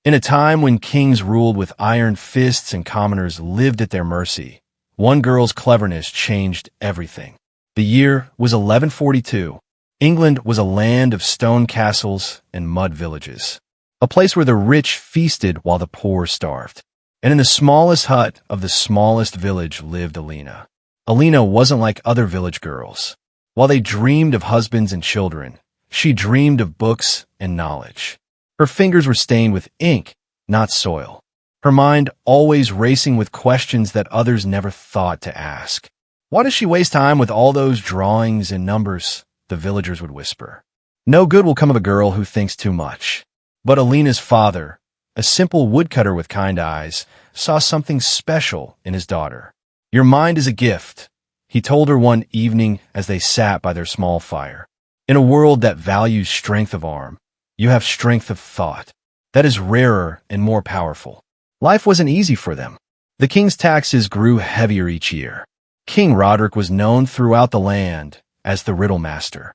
In a time when kings ruled with iron fists and commoners lived at their mercy, one girl's cleverness changed everything. The year was 1142. England was a land of stone castles and mud villages, a place where the rich feasted while the poor starved. And in the smallest hut of the smallest village lived Alina. Alina wasn't like other village girls. While they dreamed of husbands and children, she dreamed of books and knowledge. Her fingers were stained with ink, not soil. Her mind always racing with questions that others never thought to ask. Why does she waste time with all those drawings and numbers? The villagers would whisper. No good will come of a girl who thinks too much. But Alina's father, a simple woodcutter with kind eyes, saw something special in his daughter. Your mind is a gift, he told her one evening as they sat by their small fire. In a world that values strength of arm, you have strength of thought. That is rarer and more powerful. Life wasn't easy for them. The king's taxes grew heavier each year. King Roderic was known throughout the land as the Riddle Master.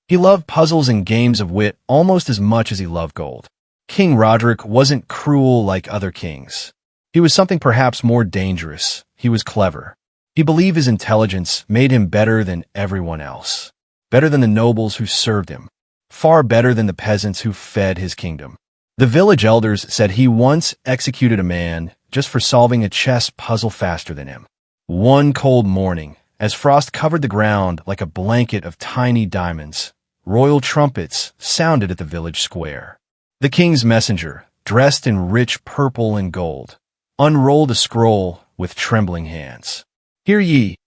He loved puzzles and games of wit almost as much as he loved gold. King Roderic wasn't cruel like other kings. He was something perhaps more dangerous. He was clever. He believed his intelligence made him better than everyone else. Better than the nobles who served him. Far better than the peasants who fed his kingdom. The village elders said he once executed a man just for solving a chess puzzle faster than him. One cold morning, as frost covered the ground like a blanket of tiny diamonds, royal trumpets sounded at the village square. The king's messenger, dressed in rich purple and gold, unrolled a scroll with trembling hands. Hear ye,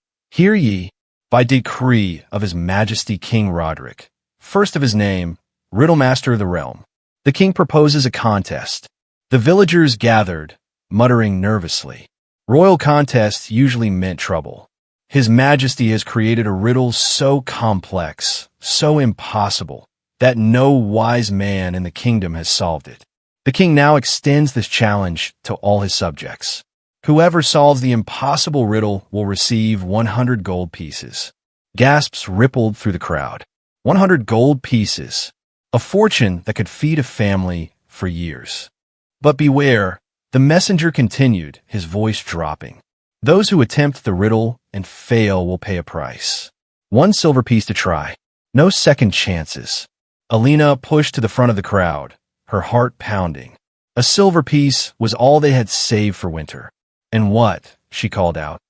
by decree of His Majesty King Roderic, first of his name, Riddle Master of the realm. The king proposes a contest. The villagers gathered, muttering nervously. Royal contests usually meant trouble. His Majesty has created a riddle so complex, so impossible, that no wise man in the kingdom has solved it. The king now extends this challenge to all his subjects. Whoever solves the impossible riddle will receive 100 gold pieces. Gasps rippled through the crowd. 100 gold pieces, a fortune that could feed a family for years. But beware, the messenger continued, his voice dropping. Those who attempt the riddle and fail will pay a price. 1 silver piece to try. No second chances. Alina pushed to the front of the crowd, her heart pounding. A silver piece was all they had saved for winter. And what? She called out.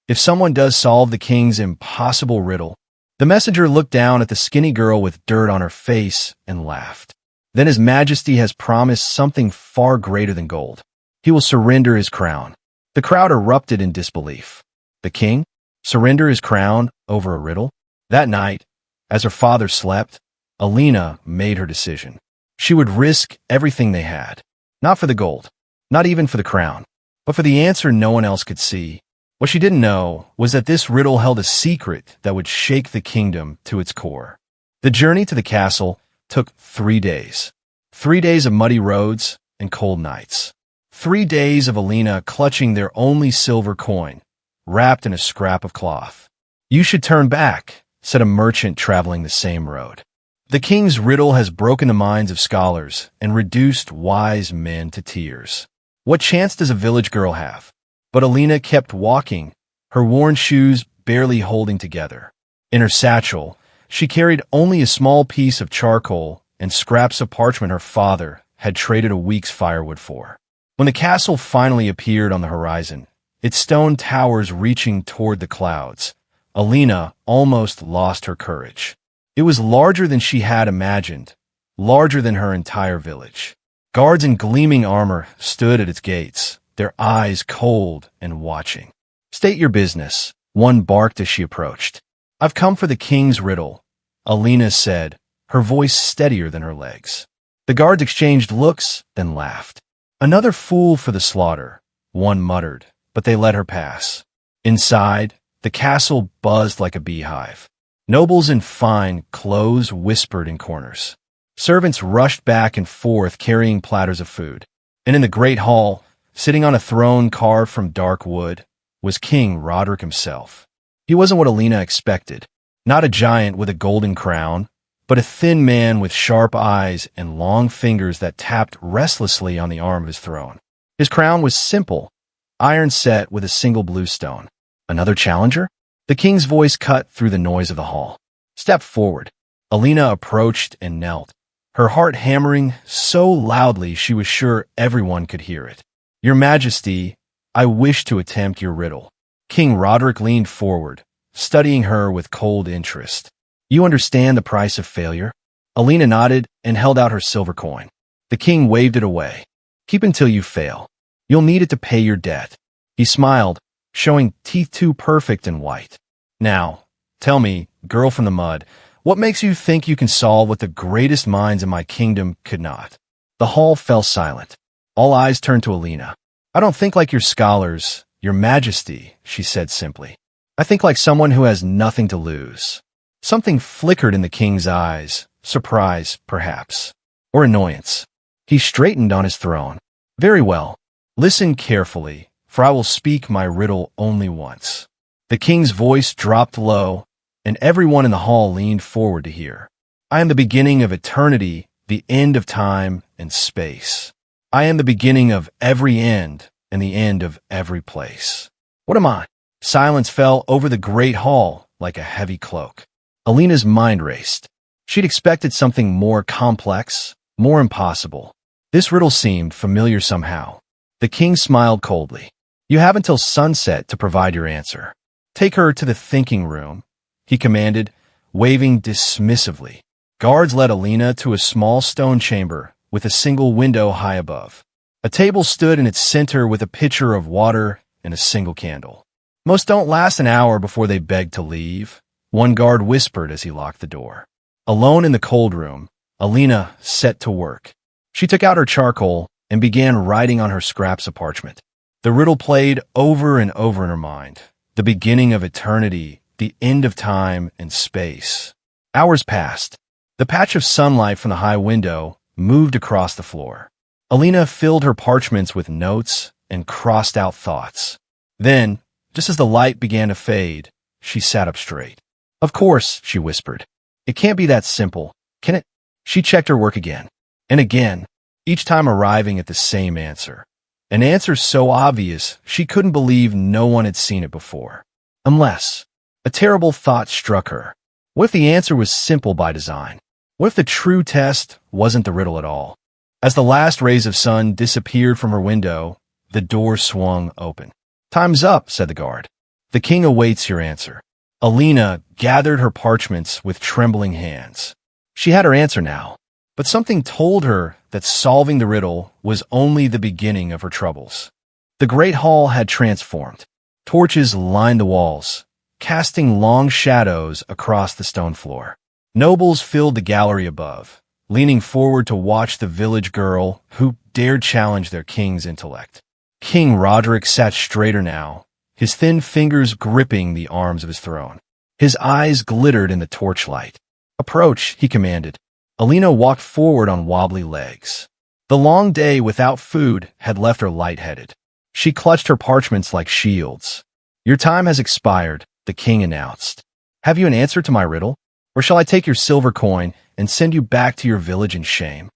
If someone does solve the king's impossible riddle. The messenger looked down at the skinny girl with dirt on her face and laughed. Then His Majesty has promised something far greater than gold. He will surrender his crown. The crowd erupted in disbelief. The king? Surrender his crown over a riddle? That night, as her father slept, Alina made her decision. She would risk everything they had. Not for the gold, not even for the crown, but for the answer no one else could see. What she didn't know was that this riddle held a secret that would shake the kingdom to its core. The journey to the castle took 3 days. 3 days of muddy roads and cold nights. 3 days of Alina clutching their only silver coin, wrapped in a scrap of cloth. You should turn back, said a merchant traveling the same road. The king's riddle has broken the minds of scholars and reduced wise men to tears. What chance does a village girl have? But Alina kept walking, her worn shoes barely holding together. In her satchel, she carried only a small piece of charcoal and scraps of parchment her father had traded a week's firewood for. When the castle finally appeared on the horizon, its stone towers reaching toward the clouds, Alina almost lost her courage. It was larger than she had imagined, larger than her entire village. Guards in gleaming armor stood at its gates, their eyes cold and watching. State your business, one barked as she approached. I've come for the king's riddle, Alina said, her voice steadier than her legs. The guards exchanged looks, then laughed. Another fool for the slaughter, one muttered, but they let her pass. Inside, the castle buzzed like a beehive. Nobles in fine clothes whispered in corners. Servants rushed back and forth carrying platters of food. And in the great hall, sitting on a throne carved from dark wood, was King Roderic himself. He wasn't what Alina expected. Not a giant with a golden crown, but a thin man with sharp eyes and long fingers that tapped restlessly on the arm of his throne. His crown was simple, iron set with a single blue stone. Another challenger? The king's voice cut through the noise of the hall. Step forward. Alina approached and knelt, her heart hammering so loudly she was sure everyone could hear it. Your Majesty, I wish to attempt your riddle. King Roderic leaned forward, studying her with cold interest. You understand the price of failure? Alina nodded and held out her silver coin. The king waved it away. Keep until you fail. You'll need it to pay your debt. He smiled, showing teeth too perfect and white. Now, tell me, girl from the mud, what makes you think you can solve what the greatest minds in my kingdom could not? The hall fell silent. All eyes turned to Alina. I don't think like your scholars, your Majesty, she said simply. I think like someone who has nothing to lose. Something flickered in the king's eyes, surprise, perhaps, or annoyance. He straightened on his throne. Very well. Listen carefully, for I will speak my riddle only once. The king's voice dropped low, and everyone in the hall leaned forward to hear. I am the beginning of eternity, the end of time and space. I am the beginning of every end and the end of every place. What am I? Silence fell over the great hall like a heavy cloak. Alina's mind raced. She'd expected something more complex, more impossible. This riddle seemed familiar somehow. The king smiled coldly. You have until sunset to provide your answer. Take her to the thinking room, he commanded, waving dismissively. Guards led Alina to a small stone chamber with a single window high above. A table stood in its center with a pitcher of water and a single candle. Most don't last an hour before they beg to leave, one guard whispered as he locked the door. Alone in the cold room, Alina set to work. She took out her charcoal and began writing on her scraps of parchment. The riddle played over and over in her mind. The beginning of eternity, the end of time and space. Hours passed. The patch of sunlight from the high window moved across the floor. Alina filled her parchments with notes and crossed out thoughts. Then, just as the light began to fade, she sat up straight. Of course, she whispered. It can't be that simple, can it? She checked her work again and again, each time arriving at the same answer. An answer so obvious she couldn't believe no one had seen it before. Unless, a terrible thought struck her. What if the answer was simple by design? What if the true test wasn't the riddle at all? As the last rays of sun disappeared from her window, the door swung open. Time's up, said the guard. The king awaits your answer. Alina gathered her parchments with trembling hands. She had her answer now, but something told her that solving the riddle was only the beginning of her troubles. The great hall had transformed. Torches lined the walls, casting long shadows across the stone floor. Nobles filled the gallery above, leaning forward to watch the village girl who dared challenge their king's intellect. King Roderic sat straighter now, his thin fingers gripping the arms of his throne. His eyes glittered in the torchlight. Approach, he commanded. Alina walked forward on wobbly legs. The long day without food had left her lightheaded. She clutched her parchments like shields. Your time has expired, the king announced. Have you an answer to my riddle? Or shall I take your silver coin and send you back to your village in shame?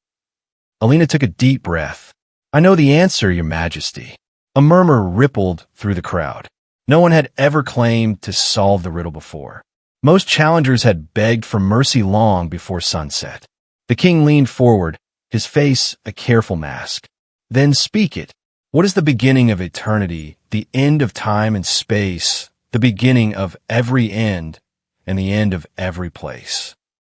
Alina took a deep breath. I know the answer, your majesty. A murmur rippled through the crowd. No one had ever claimed to solve the riddle before. Most challengers had begged for mercy long before sunset. The king leaned forward, his face a careful mask. Then speak it. What is the beginning of eternity, the end of time and space, the beginning of every end, and the end of every place?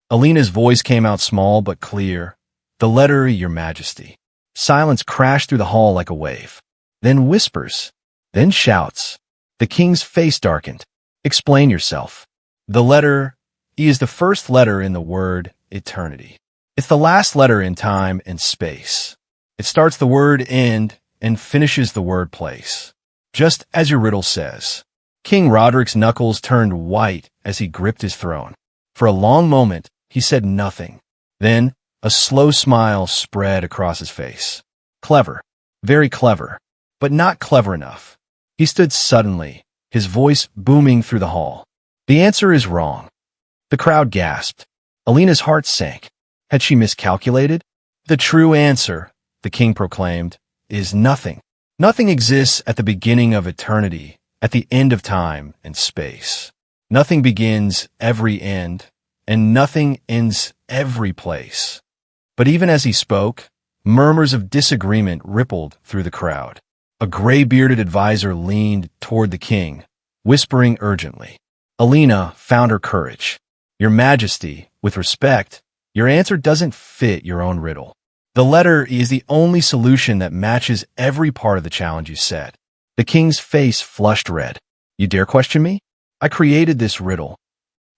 Alina's voice came out small but clear. The letter, your majesty. Silence crashed through the hall like a wave. Then whispers. Then shouts. The king's face darkened. Explain yourself. The letter E is the first letter in the word eternity. It's the last letter in time and space. It starts the word end and finishes the word place. Just as your riddle says. King Roderic's knuckles turned white as he gripped his throne. For a long moment, he said nothing. Then, a slow smile spread across his face. Clever. Very clever. But not clever enough. He stood suddenly, his voice booming through the hall. The answer is wrong. The crowd gasped. Alina's heart sank. Had she miscalculated? The true answer, the king proclaimed, is nothing. Nothing exists at the beginning of eternity, at the end of time and space. Nothing begins every end, and nothing ends every place. But even as he spoke, murmurs of disagreement rippled through the crowd. A gray-bearded advisor leaned toward the king, whispering urgently. Alina found her courage. Your Majesty, with respect, your answer doesn't fit your own riddle. The letter E is the only solution that matches every part of the challenge you set. The king's face flushed red. You dare question me? I created this riddle.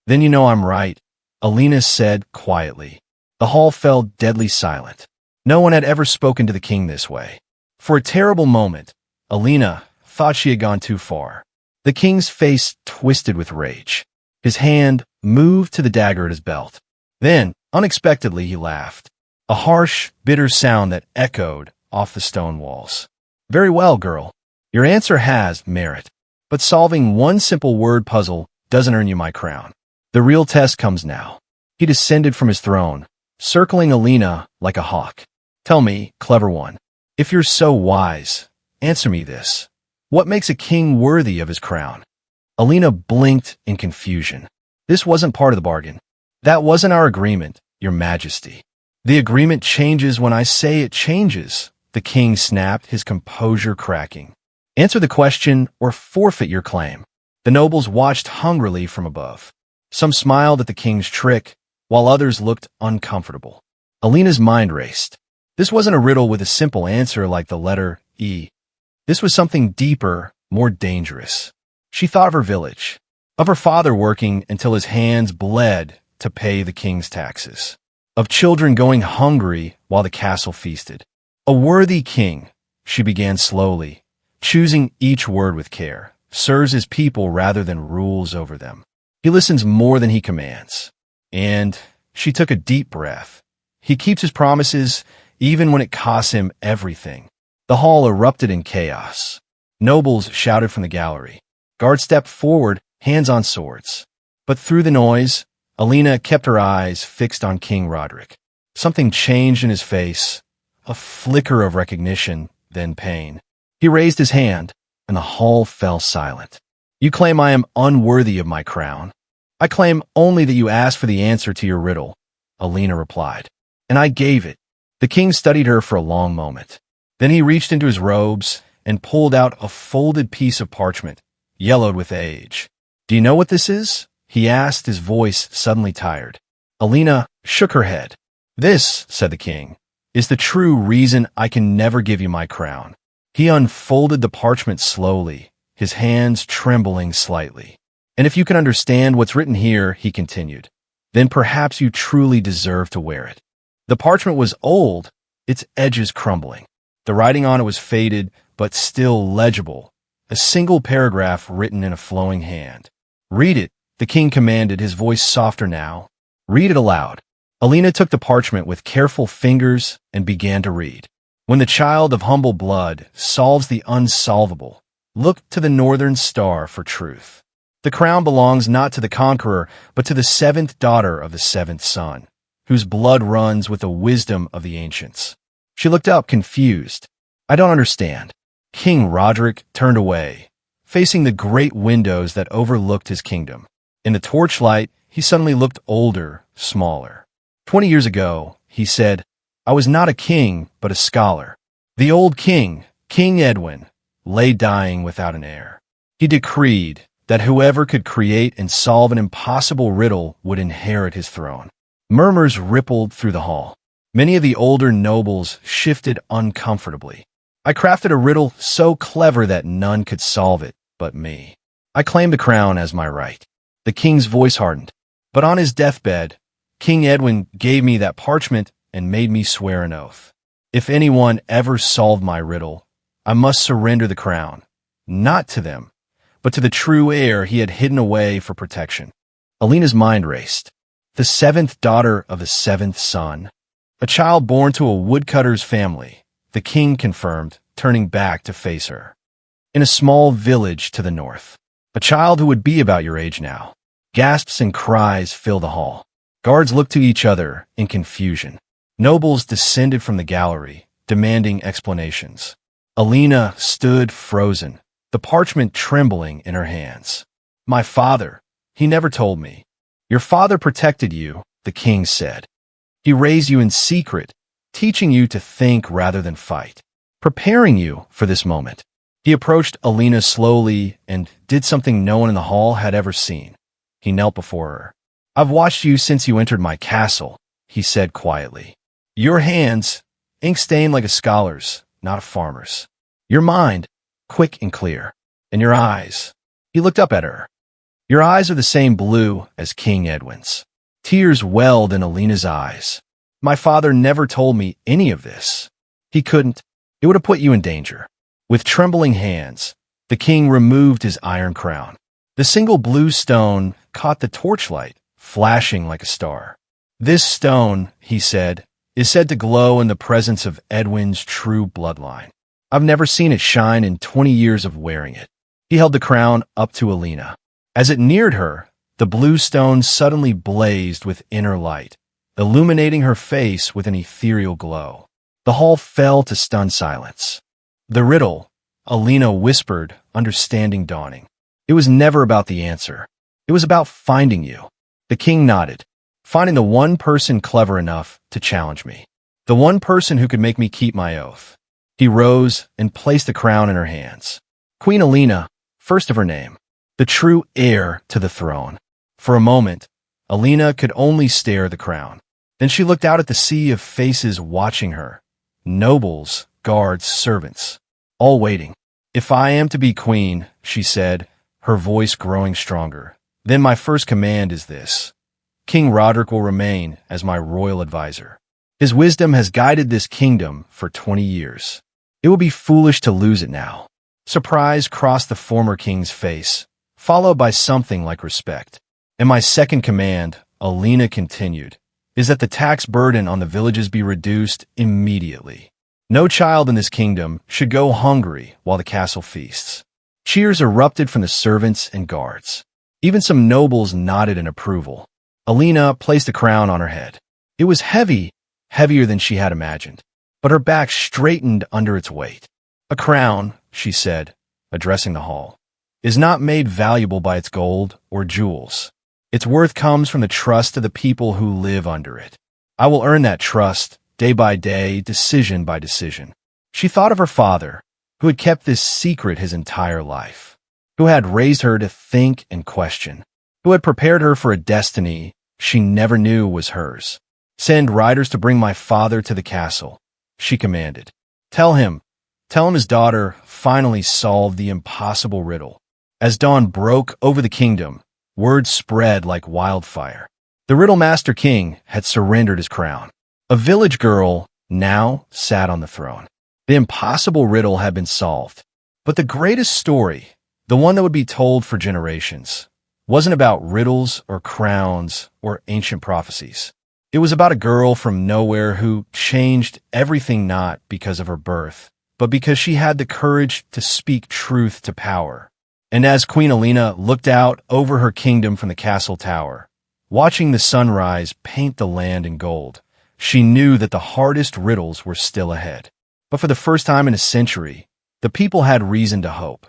Then you know I'm right, Alina said quietly. The hall fell deadly silent. No one had ever spoken to the king this way. For a terrible moment, Alina thought she had gone too far. The king's face twisted with rage. His hand moved to the dagger at his belt. Then, unexpectedly, he laughed. A harsh, bitter sound that echoed off the stone walls. Very well, girl. Your answer has merit. But solving one simple word puzzle doesn't earn you my crown. The real test comes now. He descended from his throne, circling Alina like a hawk. Tell me, clever one, if you're so wise, answer me this. What makes a king worthy of his crown? Alina blinked in confusion. This wasn't part of the bargain. That wasn't our agreement, Your Majesty. The agreement changes when I say it changes, the king snapped, his composure cracking. Answer the question or forfeit your claim. The nobles watched hungrily from above. Some smiled at the king's trick, while others looked uncomfortable. Alina's mind raced. This wasn't a riddle with a simple answer like the letter E. This was something deeper, more dangerous. She thought of her village, of her father working until his hands bled to pay the king's taxes, of children going hungry while the castle feasted. A worthy king, she began slowly, choosing each word with care, serves his people rather than rules over them. He listens more than he commands. And she took a deep breath. He keeps his promises even when it costs him everything. The hall erupted in chaos. Nobles shouted from the gallery. Guards stepped forward, hands on swords. But through the noise, Alina kept her eyes fixed on King Roderic. Something changed in his face, a flicker of recognition, then pain. He raised his hand, and the hall fell silent. You claim I am unworthy of my crown. I claim only that you asked for the answer to your riddle, Alina replied. And I gave it. The king studied her for a long moment. Then he reached into his robes and pulled out a folded piece of parchment, yellowed with age. Do you know what this is? He asked, his voice suddenly tired. Alina shook her head. This, said the king, is the true reason I can never give you my crown. He unfolded the parchment slowly, his hands trembling slightly. And if you can understand what's written here, he continued, then perhaps you truly deserve to wear it. The parchment was old, its edges crumbling. The writing on it was faded, but still legible, a single paragraph written in a flowing hand. Read it, the king commanded, his voice softer now. Read it aloud. Alina took the parchment with careful fingers and began to read. When the child of humble blood solves the unsolvable, look to the northern star for truth. The crown belongs not to the conqueror, but to the seventh daughter of the seventh son, whose blood runs with the wisdom of the ancients. She looked up, confused. I don't understand. King Roderic turned away, facing the great windows that overlooked his kingdom. In the torchlight, he suddenly looked older, smaller. 20 years ago, he said, I was not a king, but a scholar. The old king, King Edwin, lay dying without an heir. He decreed that whoever could create and solve an impossible riddle would inherit his throne. Murmurs rippled through the hall. Many of the older nobles shifted uncomfortably. I crafted a riddle so clever that none could solve it but me. I claim the crown as my right. The king's voice hardened. But on his deathbed, King Edwin gave me that parchment and made me swear an oath. If anyone ever solved my riddle, I must surrender the crown, not to them, but to the true heir he had hidden away for protection. Alina's mind raced. The seventh daughter of the seventh son, a child born to a woodcutter's family, the king confirmed, turning back to face her. In a small village to the north, a child who would be about your age now. Gasps and cries filled the hall. Guards looked to each other in confusion. Nobles descended from the gallery, demanding explanations. Alina stood frozen, the parchment trembling in her hands. "My father, he never told me." "Your father protected you," the king said. "He raised you in secret, teaching you to think rather than fight, preparing you for this moment." He approached Alina slowly and did something no one in the hall had ever seen. He knelt before her. "I've watched you since you entered my castle," he said quietly. "Your hands, ink-stained like a scholar's, not a farmer's. Your mind, quick and clear. And your eyes." He looked up at her. "Your eyes are the same blue as King Edwin's." Tears welled in Alina's eyes. "My father never told me any of this." "He couldn't. It would have put you in danger." With trembling hands, the king removed his iron crown. The single blue stone caught the torchlight, flashing like a star. "This stone," he said, "is said to glow in the presence of Edwin's true bloodline. I've never seen it shine in 20 years of wearing it." He held the crown up to Alina. As it neared her, the blue stone suddenly blazed with inner light, illuminating her face with an ethereal glow. The hall fell to stunned silence. "The riddle," Alina whispered, understanding dawning. "It was never about the answer. It was about finding you." The king nodded. "Finding the one person clever enough to challenge me. The one person who could make me keep my oath." He rose and placed the crown in her hands. Queen Alina, first of her name, the true heir to the throne. For a moment, Alina could only stare at the crown. Then she looked out at the sea of faces watching her. Nobles, guards, servants, all waiting. "If I am to be queen," she said, her voice growing stronger, "then my first command is this. King Roderic will remain as my royal advisor. His wisdom has guided this kingdom for 20 years. It would be foolish to lose it now." Surprise crossed the former king's face, followed by something like respect. "And my second command," Alina continued, "is that the tax burden on the villages be reduced immediately. No child in this kingdom should go hungry while the castle feasts." Cheers erupted from the servants and guards. Even some nobles nodded in approval. Alina placed the crown on her head. It was heavy, heavier than she had imagined, but her back straightened under its weight. "A crown," she said, addressing the hall, "is not made valuable by its gold or jewels. Its worth comes from the trust of the people who live under it. I will earn that trust, day by day, decision by decision." She thought of her father, who had kept this secret his entire life, who had raised her to think and question, who had prepared her for a destiny she never knew was hers. "Send riders to bring my father to the castle," she commanded. Tell him his daughter finally solved the impossible riddle." As dawn broke over the kingdom, word spread like wildfire. The Riddle Master King had surrendered his crown. A village girl now sat on the throne. The impossible riddle had been solved. But the greatest story, the one that would be told for generations, wasn't about riddles or crowns or ancient prophecies. It was about a girl from nowhere who changed everything not because of her birth, but because she had the courage to speak truth to power. And as Queen Alina looked out over her kingdom from the castle tower, watching the sunrise paint the land in gold, she knew that the hardest riddles were still ahead. But for the first time in a century, the people had reason to hope.